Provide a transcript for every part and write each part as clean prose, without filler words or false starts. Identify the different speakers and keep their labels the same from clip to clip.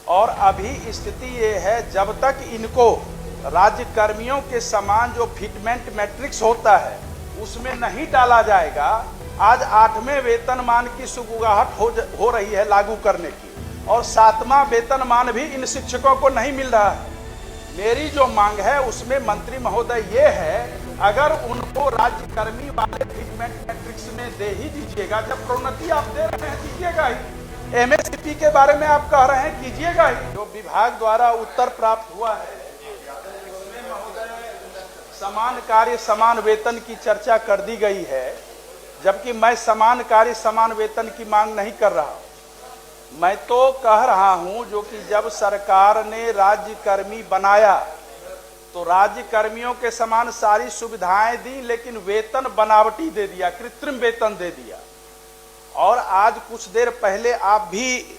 Speaker 1: और अभी स्थिति ये है, जब तक इनको राज्य कर्मियों के समान जो फिटमेंट मैट्रिक्स होता है उसमें नहीं डाला जाएगा। आज 8वें वेतनमान की सुगबुगाहट हो रही है लागू करने की, और 7वां वेतनमान भी इन शिक्षकों को नहीं मिल रहा है। मेरी जो मांग है उसमें मंत्री महोदय ये है, अगर उनको राज्य कर्मी वाले फिटमेंट मैट्रिक्स में दे ही दीजिएगा, जब प्रोन्नति आप दे रहे हैं दीजिएगा ही, एमएसपी के बारे में आप कह रहे हैं कीजिएगा ही। जो विभाग द्वारा उत्तर प्राप्त हुआ है उसमें महोदय समान कार्य समान वेतन की चर्चा कर दी गई है, जबकि मैं समान कार्य समान वेतन की मांग नहीं कर रहा। मैं तो कह रहा हूं जो कि जब सरकार ने राज्य कर्मी बनाया तो राज्य कर्मियों के समान सारी सुविधाएं दी, लेकिन वेतन बनावटी दे दिया, कृत्रिम वेतन दे दिया। और आज कुछ देर पहले आप भी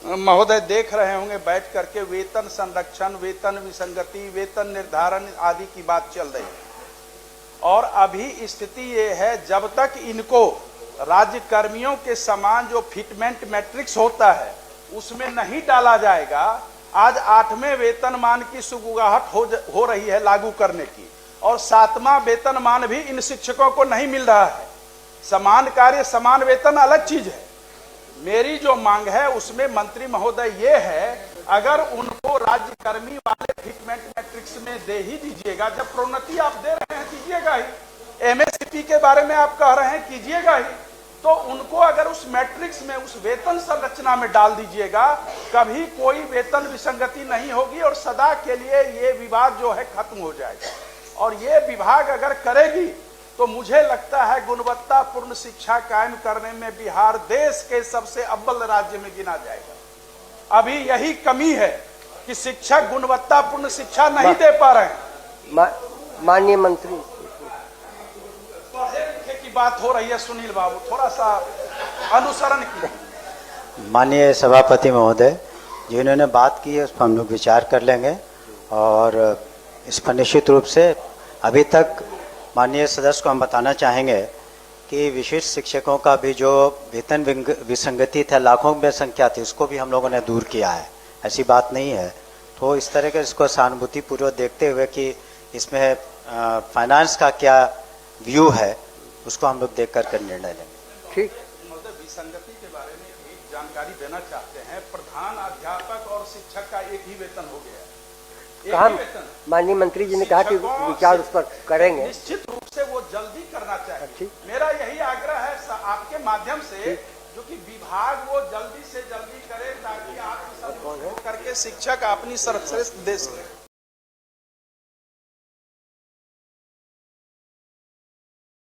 Speaker 1: महोदय देख रहे होंगे बैठ करके वेतन संरक्षण, वेतन विसंगति, वेतन निर्धारण आदि की बात चल रही है। और अभी स्थिति ये है, जब तक इनको राज्य कर्मियों के समान जो फिटमेंट मैट्रिक्स होता है उसमें नहीं डाला जाएगा। आज 8वें वेतनमान की सुगबुगाहट हो रही है लागू करने की, और 7वां वेतनमान भी इन शिक्षकों को नहीं मिल रहा है। समान कार्य समान वेतन अलग चीज है। मेरी जो मांग है उसमें मंत्री महोदय ये है, अगर उनको राज्य कर्मी वाले फिटमेंट मैट्रिक्स में दे ही दीजिएगा, जब प्रोन्नति आप दे रहे हैं दीजिएगा ही, एमएसपी के बारे में आप कह रहे हैं कीजिएगा ही, तो उनको अगर उस मैट्रिक्स में, उस वेतन संरचना में डाल दीजिएगा, कभी कोई वेतन विसंगति नहीं होगी और सदा के लिए ये विवाद जो है खत्म हो जाएगा। और ये विभाग अगर करेगी तो मुझे लगता है गुणवत्तापूर्ण शिक्षा कायम करने में बिहार देश के सबसे अव्वल राज्य में गिना जाएगा। अभी यही कमी है कि शिक्षक गुणवत्तापूर्ण शिक्षा नहीं दे पा रहे हैं।
Speaker 2: माननीय मंत्री,
Speaker 1: पढ़े लिखे की बात हो रही है, सुनील बाबू थोड़ा सा अनुसरण कीजिए।
Speaker 3: माननीय सभापति महोदय, जिन्होंने बात की है उस पर हम लोग विचार कर लेंगे, और इस पर निश्चित रूप से अभी तक माननीय सदस्य को हम बताना चाहेंगे कि विशिष्ट शिक्षकों का भी जो वेतन विसंगति था, लाखों में संख्या थी, उसको भी हम लोगों ने दूर किया है। ऐसी बात नहीं है। तो इस तरह के इसको सहानुभूति पूर्वक देखते हुए कि इसमें फाइनेंस का क्या व्यू है, उसको हम लोग देख कर निर्णय लेंगे।
Speaker 2: ठीक।
Speaker 1: विसंगति के बारे में एक जानकारी देना चाहते हैं। प्रधान अध्यापक और शिक्षक का एक ही वेतन हो गया।
Speaker 2: कहा माननीय मंत्री जी ने कहा कि विचार उस पर करेंगे।
Speaker 1: निश्चित रूप से वो जल्दी करना चाहिए। मेरा यही आग्रह है आपके माध्यम से, जो कि विभाग वो जल्दी से जल्दी करे, ताकि आप करके शिक्षक अपनी सर्वश्रेष्ठ दे सके।